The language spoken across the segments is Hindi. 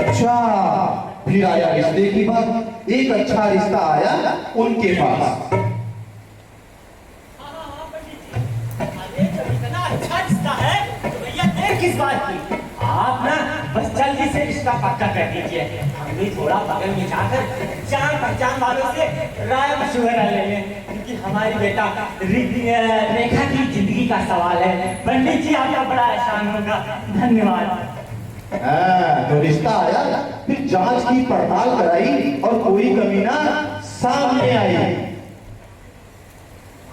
अच्छा, फिर आया रिश्ते की बात। एक अच्छा रिश्ता आया उनके पास। अरे तो इतना अच्छा रिश्ता है तो भैया देर किस बात की? आप ना बस जल्दी से रिश्ता पक्का कर दीजिए। हम भी थोड़ा बगल में जाकर जान पहचान वालों से राय मशवरा ले लें, क्योंकि हमारी बेटा रेखा की जिंदगी का सवाल है। पंडित जी आपका बड़ा एहसान होगा, धन्यवाद। तो रिश्ता आया, फिर जांच की पड़ताल कराई और कोई कमी ना सामने आई।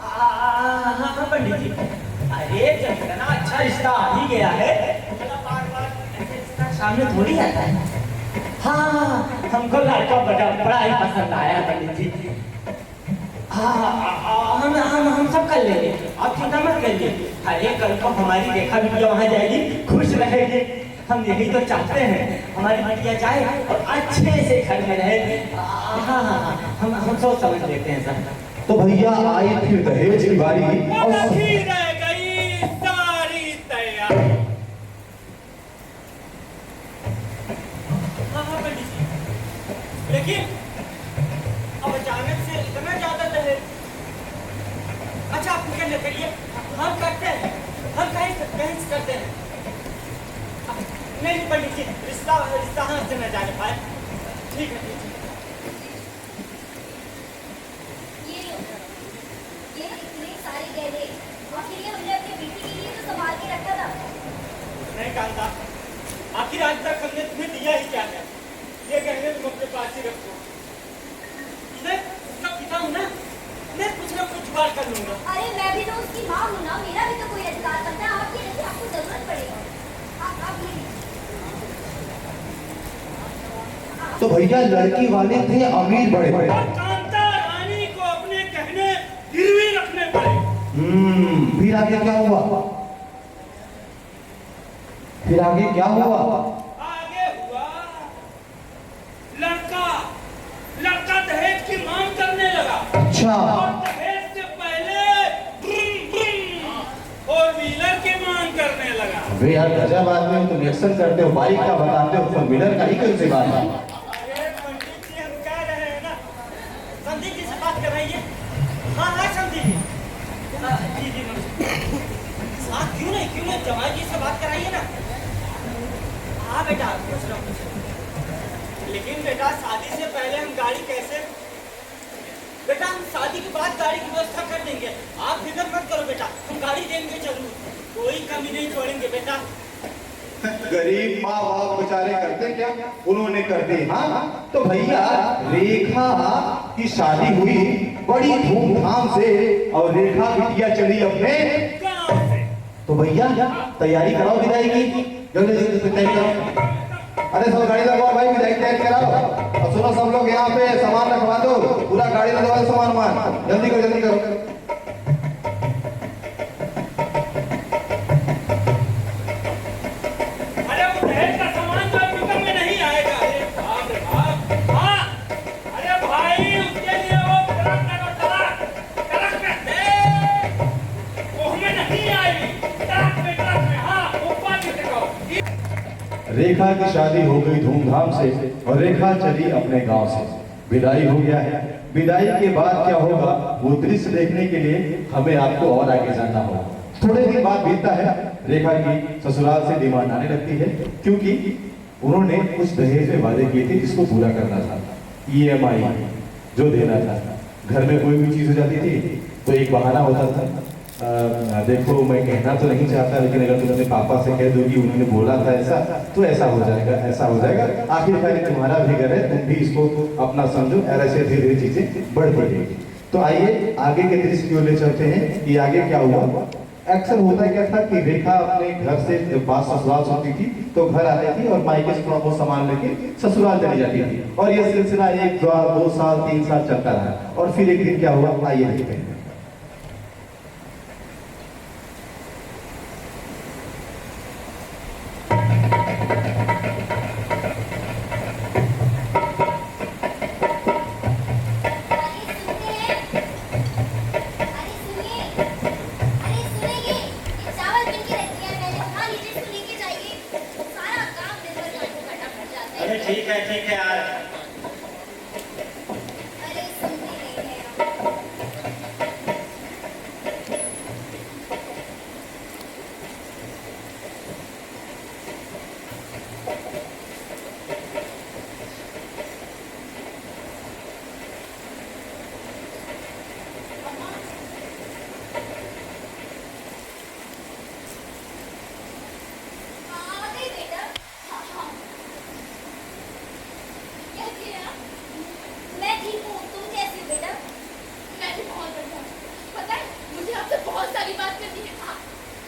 हाँ पंडित जी, अरे जब इतना अच्छा रिश्ता आ ही गया है तो बार-बार ऐसे रिश्ता सामने थोड़ी आता है। हाँ, हमको लड़का बड़ा ही पसंद आया पंडित जी। हम सब कर लेंगे, आप चिंता मत करिए। अरे कल को हमारी रेखा बिटिया वहाँ जाएगी, खुश रहेगी। हम यही तो चाहते हैं, हमारी बिटिया जाए और अच्छे से घर में रहे। हाँ, हम सोच समझ लेते हैं सर। तो भैया आई फिर दहेज की बारी और रह गई सारी तैयारी। हाँ पंडित जी, लेकिन अब अचानक से इतना ज्यादा दहेज। अच्छा आप फिक्र न करिए, हम करते हैं, हम कहीं करते हैं। नहीं पंडित जी, रिश्ता हाथ से न जाने पाए। ठीक है ये इतने सारे गहने आखिर ये हमने अपनी बेटी के लिए तो संभाल के रखा था। नहीं कांता, आखिर आज तक हमने तुम्हें दिया ही क्या है? ये गहने तुम अपने पास ही रखो। मैं उसका पिता हूँ ना, मैं कुछ ना कुछ जुगाड़ कर लूंगा। अरे मैं भी तो उसकी माँ हूँ ना, मेरा भी तो कोई अधिकार बनता है। आपकी नहीं, आपको जरूरत पड़ेगी। आप ये तो भैया लड़की वाले थे अमीर बड़े बड़े। कांता रानी को अपने गहने गिरवी रखने पड़े। फिर आगे क्या हुआ? फिर आगे क्या हुआ? आगे हुआ लड़का दहेज की मांग करने लगा। अच्छा, और दहेज से पहले फोर व्हीलर की मांग करने लगा। वे यार गजब आदमी हो, तुम रिएक्शन करते हो, बाइक का बताते हो, फोर व्हीलर का ही कौन सी बात है? अरे पंडित जी, हम कह रहे हैं ना, संदीप जी से बात कराइए। हाँ संदीप जी, जी हाँ, क्यों नहीं जमाई जी से बात कराइए ना। हाँ बेटा, पूछ रहा हूँ। लेकिन बेटा शादी से पहले हम गाड़ी कैसे? बेटा हम शादी के बाद गाड़ी की व्यवस्था कर देंगे, आप फिक्र मत करो बेटा, हम गाड़ी देंगे जरूर, कोई कमी नहीं छोड़ेंगे बेटा। गरीब माँ बाप बेचारे करते क्या, उन्होंने कर दी। हाँ तो भैया रेखा की शादी हुई बड़ी धूमधाम से और रेखा बिटिया चली अपने गाँव से। तो भैया तैयारी कराओ विदाई की, जल्दी जल्दी तैयारी करो। अरे सब गाड़ी लगवाओ भाई, विदाई तैयारी कराओ। और सुनो सब लोग यहाँ पे सामान रखवा दो, पूरा गाड़ी लगवा दो, सामान जल्दी करो जल्दी करो। अरे वो दहेज का सामान जो पिकअप में नहीं आएगा। अरे बाप रे बाप। हाँ, अरे भाई उसके लिए वो ट्रक में दे। वो हमें नहीं आएगी। ट्रक में हाँ, ऊपर भी देखो। रेखा की शादी हो गई धूमधाम से और रेखा चली अपने गांव से। विदाई हो गया है, विदाई के बाद क्या होगा वो दृश्य देखने के लिए हमें आपको और आगे जाना होगा। थोड़े दिन बाद बीतता है, रेखा की ससुराल से डिमांड आने लगती है, क्योंकि उन्होंने कुछ दहेज में वादे किए थे जिसको पूरा करना था। EMI जो देना था, घर में कोई भी चीज हो जाती थी तो एक बहाना होता था। देखो मैं कहना तो नहीं चाहता, लेकिन अगर तुम अपने पापा से कह दो कि उन्होंने बोला था ऐसा, तो ऐसा हो जाएगा, ऐसा हो जाएगा। आखिरकार तुम्हारा भी घर है, तुम भी इसको अपना समझो, ऐसे धीरे धीरे चीजें बढ़ती रहेगी। तो आइए आगे के दृश्य की ओर ले चलते हैं कि आगे क्या हुआ। अक्सर होता क्या था कि रेखा अपने घर से जब बात ससुराल होती थी तो घर आती थी और मायके से थोड़ा बहुत सामान लेके ससुराल चली जाती थी, और ये सिलसिला 1 2 साल 3 साल चलता रहा। और फिर एक दिन क्या हुआ, आइए देखते हैं। अरे ठीक है यार। अरे सुनते नहीं है आप। आ गई बेटा। हाँ। कैसी है आप? मैं ठीक हूँ, तुम कैसी हो बेटा? मैं भी बहुत बढ़िया हूँ। पता है मुझे आपसे बहुत सारी बात करनी है।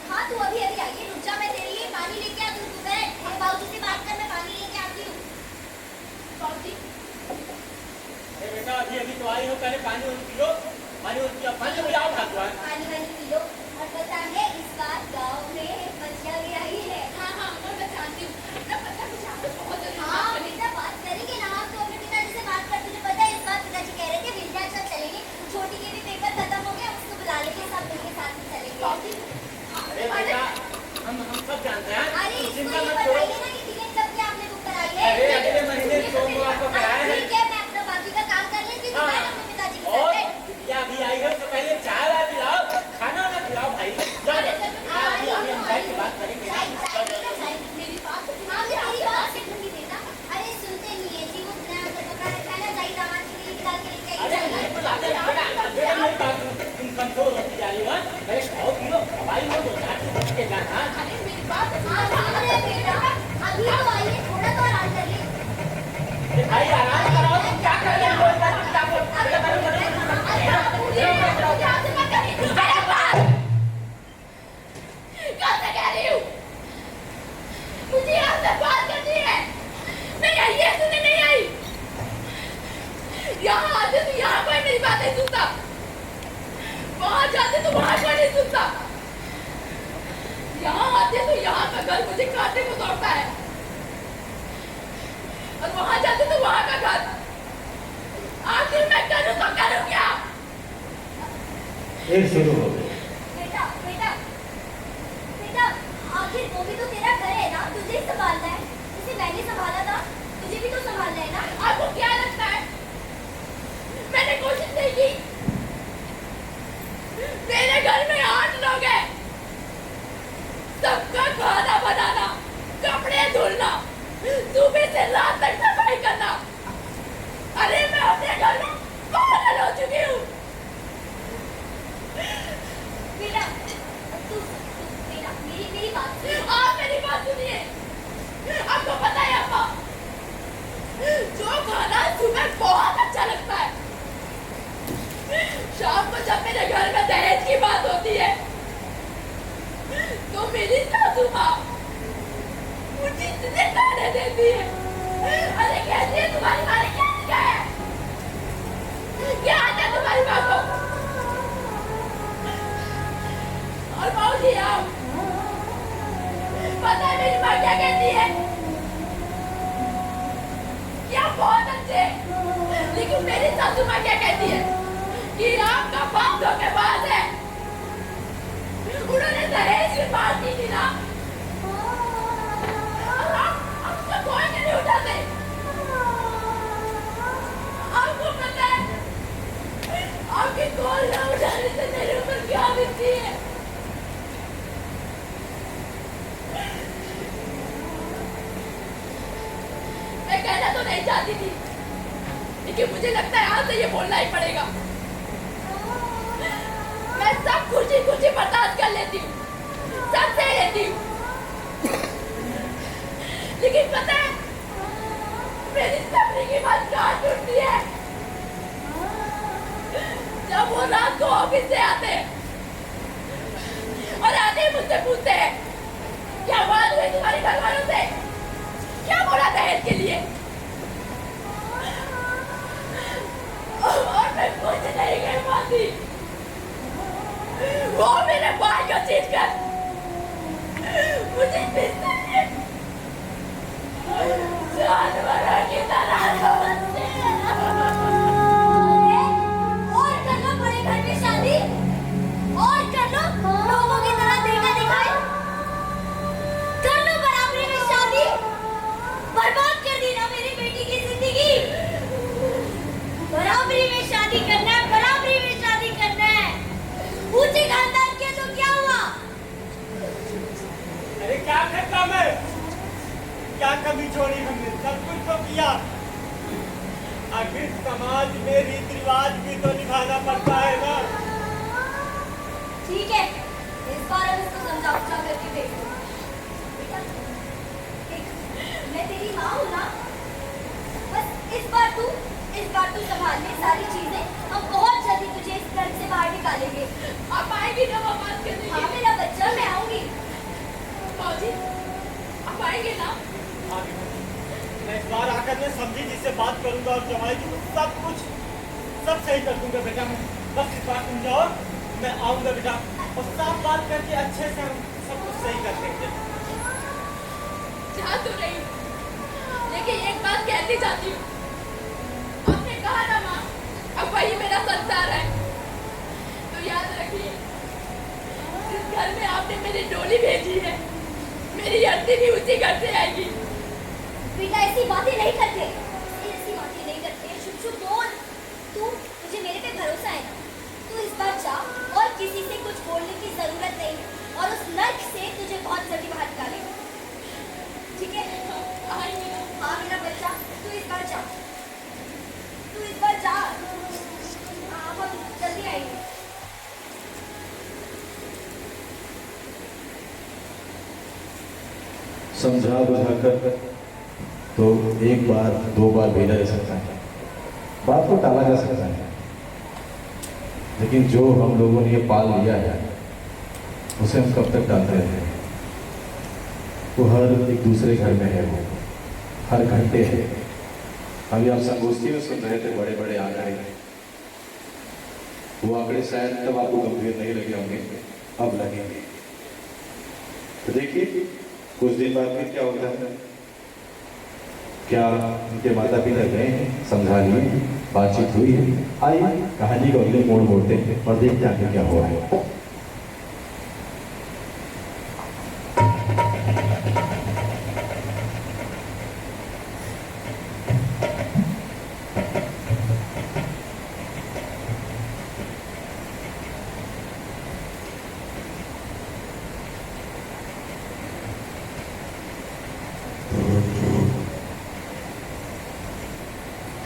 हाँ तू अभी आइए, रुक जा, मैं तेरे लिए पानी लेके आती हूँ। तू बैठ, हम बाबूजी से बात कर, मैं पानी लेके आती हूँ। बाबूजी अरे बेटा अभी तो आई हो, पहले पानी और पियो। पानी और पियो, पानी हो जाओ भगवान। पानी वानी पी लो। और पता है इस बार गाँव में बच्चियाँ भी आई है। हाँ हाँ और मैं जानती हूँ ना, पता है मुझे आपसे बहुत जरूरी हाँ बात करनी है। बेटा बात करेंगे ना, हम तो अपने पिताजी से बात कर, तुझे पता है इस बार पिताजी कह रहे थे विंध्याचल चलेंगे। छोटी के भी पेपर खत्म हो गए, उसको बुला लेंगे, सब मिलके साथ में चलेंगे। बाबूजी अरे बेटा हम सब जानते हैं। अरे तुम इसको चिंता ये मत करो। बताइए ना कि टिकट कब की आपने बुक कराई है? अरे अगले महीने सोमवार को कराया है। ठीक है, मैं अपना बाकी का काम कर लेती हूँ, हाँ। मैं अपने पिताजी के और साथ बैठ। बिटिया अभी आई हो तो पहले चाय वाय पिलाओ, खाना ना खिलाओ भाई। जाओ, अभी हम बैठ के बात करेंगे। मेरी बात तो हाँ, मैं तेरी बात सुनूंगी बेटा। अरे सुनते नहीं है जी, वो नया घर पकड़ा रखा है ना, जाई दामाद के लिए निकाल के लेके आई अरे जाइए। नहीं बुलाते हैं, बेटा बेटा मेरी बात सुनो। तुम कमजोर होती जा रही हो। अरे खाओ पियो, हवाई हो तो जाके के जाना। अरे मेरी बात तो हाँ, सुन रहे हैं बेटा, अभी तो आइए, थोड़ा तो आराम करिए। अरे भाई आराम कराओ, तुम क्या कर रहे हो? क्या बोल अरे बेटा मुझे आपसे मत करिए। अरे बात कहाँ से कह रही हूँ? मुझे आपसे बात करनी है। मैं यही है, सुनने नहीं आई। यहाँ आते तो यहाँ कोई मेरी बात नहीं सुनता, वहाँ जाते तो वहाँ कोई नहीं सुनता, यहाँ आते तो यहाँ का घर मुझे काटने को दौड़ता है, और वहाँ जाते तो वहाँ का घर। आखिर मैं करूँ तो करूँ क्या? फिर शुरू हो गई। बेटा बेटा बेटा, आखिर वो भी तो तेरा घर है ना, तुझे ही संभालना है। जिसे मैंने संभाला था, तुझे भी तो संभालना है ना। आपको क्या लगता है मैंने कोशिश नहीं की? मेरे घर में 8 लोग हैं, सबका खाना बनाना, कपड़े धुलना, सुबह से रात तक सफाई करना। अरे मैं अपने घर में पागल हो चुकी हूँ। बेटा तू बेटा मेरी बात सुन। आप मेरी बात सुनिए। आपको पता है अम्मा, जो खाना सुबह बहुत अच्छा लगता है, शाम को जब मेरे घर में दहेज की बात होती है तो मेरी सासू माँ मुझे इतने ताने देती है। अरे कहती है तुम्हारी माँ ने क्या सिखाया है? क्या आता है तुम्हारी माँ को? और मौसी आप पता है मेरी माँ क्या कहती है? क्या बहुत अच्छे, लेकिन मेरी सासू माँ क्या कहती है कि आपका बाप धोखेबाज है। उन्होंने दहेज की बात की थी ना, आपका कोई नहीं उठाते। आपको पता है आपकी कॉल ना उठाने से मेरे ऊपर क्या बीतती है? मैं कहना तो नहीं चाहती थी, लेकिन मुझे लगता है आज से ये बोलना ही पड़ेगा। मैं सब खुशी खुशी बर्दाश्त कर लेती हूँ, सब सह लेती हूँ, लेकिन पता है मेरी सब्री की बात कहाँ टूटती है? जब वो रात को ऑफिस से आते हैं और आते ही मुझसे पूछते हैं क्या बात हुई तुम्हारे घर वालों से, क्या बोला दहेज के लिए? और मैं कुछ नहीं कह पाती। वो मेरे भाई को चीट कर मुझे पीसते हैं, जानवरों की तरह समझते हैं। अरे, और कर लो बड़े घर में शादी, और कर लो लोगों की तरह देखा दिखाई, कर लो बराबरी में शादी। बर्बाद कर दी ना क्या कमी छोड़ी हमने, सब कुछ तो किया। आखिर समाज में रीति रिवाज भी तो निभाना पड़ता है ना। ठीक है, इस बार हम इसको समझा करके देखो। बेटा, देख, मैं तेरी माँ हूँ ना। बस इस बार तू संभाल ले सारी चीजें। हम बहुत जल्दी तुझे इस घर से बाहर निकालेंगे। आप आएंगी ना वो बात करने? हाँ मेरा बच्चा, मैं आऊंगी। मौजी, आप आएंगे ना? मैं इस बार आकर मैं समझी जी से बात करूंगा और जमाई जी को सब सही कर दूंगा बेटा। मैं बस इस बार तुम जाओ, मैं आऊंगा बेटा और साफ बात करके अच्छे से हम सब कुछ सही कर देंगे। जा तो रही, लेकिन एक बात कहती जाती हूँ। आपने कहा ना माँ, अब वही मेरा संसार है, तो याद रखिए, जिस घर में आपने मेरी डोली भेजी है, मेरी अर्थी भी उसी घर से आएगी। बेटा ऐसी बातें नहीं करते, ऐसी बातें नहीं करते। शुभ शुभ बोल। तुझे मेरे पे भरोसा है ना? तू इस बार जा और किसी से कुछ बोलने की जरूरत नहीं है और उस नर्क से तुझे बहुत जल्दी बाहर निकालेंगे। ठीक है? आएंगे ना? हाँ मेरा बच्चा, तू इस बार जा। हाँ, हम जल्दी आएंगे। समझा बुझाकर तो एक बार दो बार भेजा जा सकता है, बात को टाला जा सकता है, लेकिन जो हम लोगों ने ये पाल लिया है उसे हम कब तक टालते रहे? वो हर एक दूसरे घर में है, वो हर घंटे है। अभी आप संगोष्ठी में सुन रहे थे बड़े बड़े आंकड़े, वो आंकड़े शायद तब आपको गंभीर नहीं लगे होंगे, अब लगेंगे। तो देखिए कुछ दिन बाद फिर क्या होता है। क्या उनके माता पिता गए हैं, समझा लिए, बातचीत हुई है? आइए कहानी को अगले मोड़ मोड़ते हैं और देखते हैं आगे क्या हुआ है।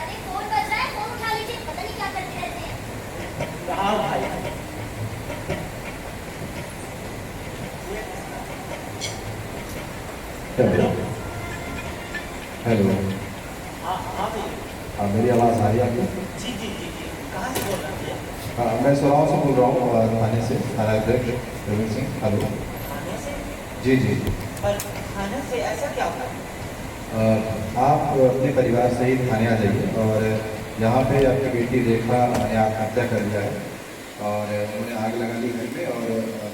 अरे फोन बज रहा है, फोन उठा लीजिए। पता नहीं क्या करते रहते हैं। हाँ भाई, हेलो, हाँ हाँ भैया। हाँ मेरी आवाज़ आ रही है आपको? जी जी जी जी, कहाँ से बोल रहे हैं? हाँ मैं सोराव से बोल रहा हूँ, थाने से, थाना अध्यक्ष रविंद्र सिंह। हेलो। खाने से? जी जी जी। पर खाने से ऐसा क्या होता है? आप अपने परिवार सहित थाने आ जाइए और यहाँ पे आपकी बेटी रेखा ने आत्महत्या कर लिया है और उन्होंने आग लगा ली घर में और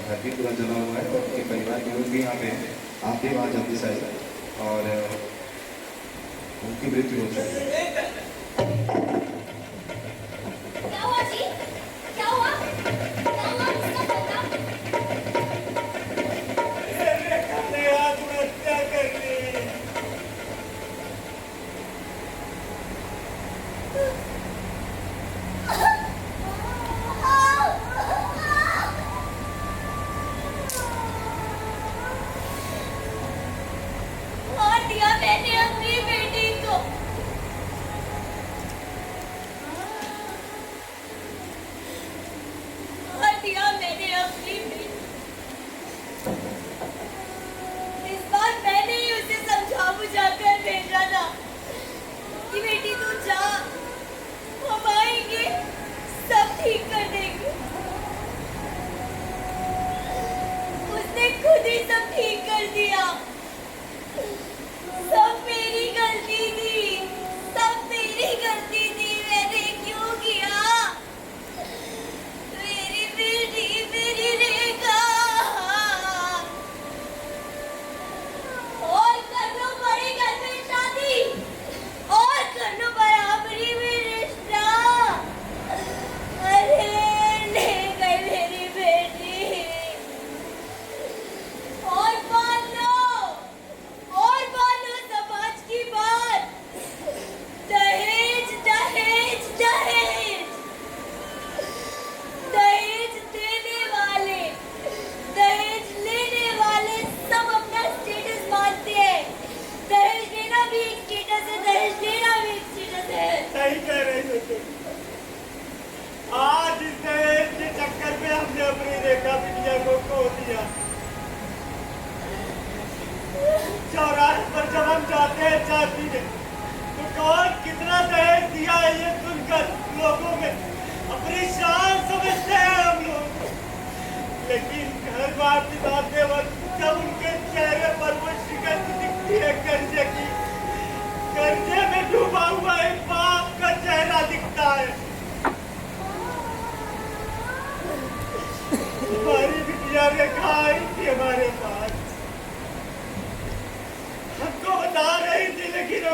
घर भी पूरा जला हुआ है और उनके परिवार के लोग भी यहाँ पे हैं। आप भी वहाँ जल्दी से आइए और उनकी मृत्यु हो चुकी है। क्या हुआ जी? क्या हुआ? क्या हुआ? किसका फोन था? रेखा ने आत्महत्या कर ली। मार दिया मैंने अपनी बेटी को।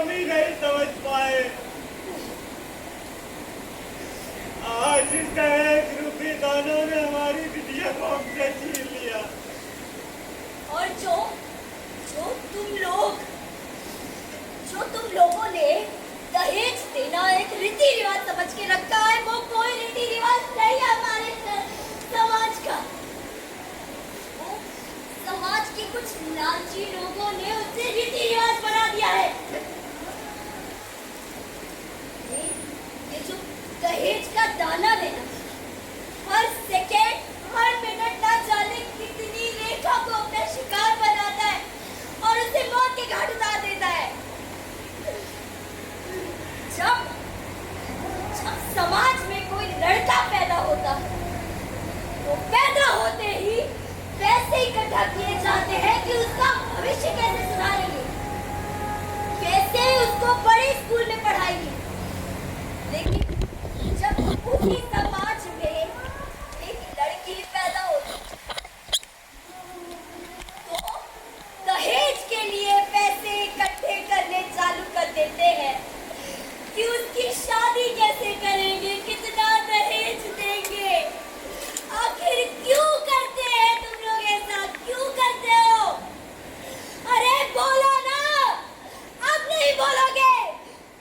हम ही नहीं समझ पाए। आज इस दहेज रूपी दानों ने हमारी बिटिया को हमसे छीन लिया। और जो तुम लोगों ने दहेज देना एक रीति रिवाज समझ के रखा है, वो कोई रीति रिवाज नहीं है हमारे समाज का। वो समाज के कुछ लालची लोगों ने उसे रीति रिवाज बना दिया है। ये जो दहेज का दाना देना, हर सेकेंड हर मिनट ना जाने कितनी रेखा को अपना शिकार बनाता है और उसे मौत के घाट उतार देता है। जब समाज में कोई लड़का पैदा होता है तो पैदा होते ही पैसे इकट्ठा किए जाते हैं कि उसका भविष्य कैसे सुधारेंगे, कैसे उसको बड़े स्कूल में पढ़ाएंगे। लेकिन जब उसी समाज में एक लड़की पैदा होती तो दहेज के लिए पैसे इकट्ठे करने चालू कर देते हैं कि उसकी शादी कैसे करेंगे, कितना दहेज देंगे। आखिर क्यों करते हैं तुम लोग ऐसा, क्यों करते हो? अरे बोलो ना, अब नहीं बोलोगे।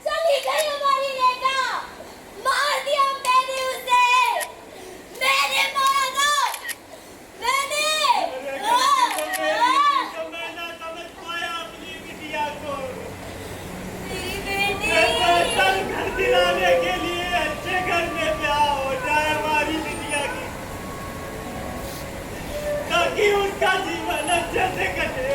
चली गई हमारी रेखा, मार दिया मैंने उसे, मैंने मारा था, मैंने। तो मैं ना समझ पाया अपनी बिटिया को। मेरी बेटी घर दिलाने के लिए अच्छे घर में ब्याह हो जाए हमारी बिटिया की, ताकि उसका जीवन अच्छे से कटे।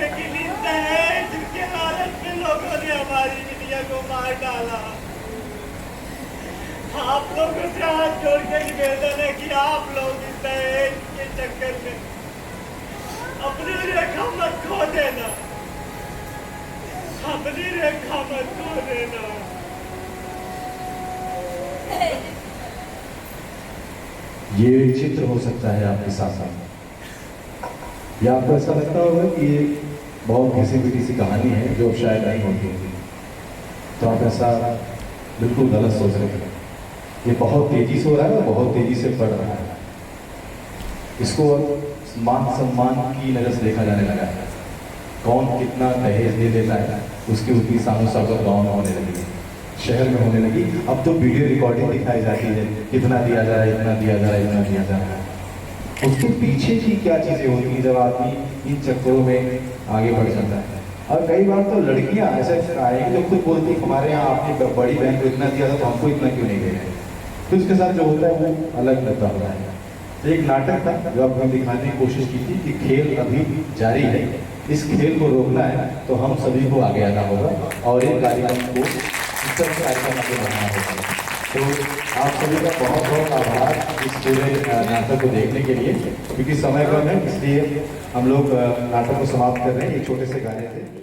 लेकिन इस दहेज के लालच में लोगों ने हमारी बिटिया को मार डाला। आप लोगों से हाथ जोड़ के निवेदन है कि आप लोग इस दहेज के चक्कर में अपनी रेखा मत खो देना, अपनी रेखा मत खो देना। ये चित्र हो सकता है आपके साथ, या आपको ऐसा लगता होगा कि ये बहुत घिसी पिटी सी कहानी है जो शायद नहीं होती होगी, तो आप ऐसा बिल्कुल गलत सोच रहे हैं। ये बहुत तेजी से हो रहा है और बहुत तेजी से बढ़ रहा है। इसको मान सम्मान की नजर से देखा जाने लगा है। कौन कितना दहेज दे देता है उसकी उतनी सामो सागर गाँव में होने लगी, शहर में होने लगी। अब तो वीडियो रिकॉर्डिंग दिखाई जाती है, कितना दिया जा रहा है, इतना दिया जा रहा है, इतना दिया जा रहा है। उसके पीछे की क्या चीज़ें होती हैं जब आदमी इन चक्करों में आगे बढ़ जाता है। और कई बार तो लड़कियां ऐसे आएंगी जो खुद बोलती हमारे यहाँ आपने बड़ी बहन को इतना दिया था तो हमको इतना क्यों नहीं दे रहे। तो उसके साथ जो होता है वो अलग लगता होता है। एक नाटक था जो अब हम दिखाने की कोशिश की थी कि खेल अभी जारी है, इस खेल को रोकना है तो हम सभी को आगे आना होगा और एक कार्यक्रम को इस तरह से कार्यक्रम आगे बढ़ाना होगा। तो आप सभी का बहुत बहुत आभार इस पूरे नाटक को देखने के लिए, क्योंकि समय कम है इसलिए हम लोग नाटक को समाप्त कर रहे हैं। एक छोटे से गाने थे।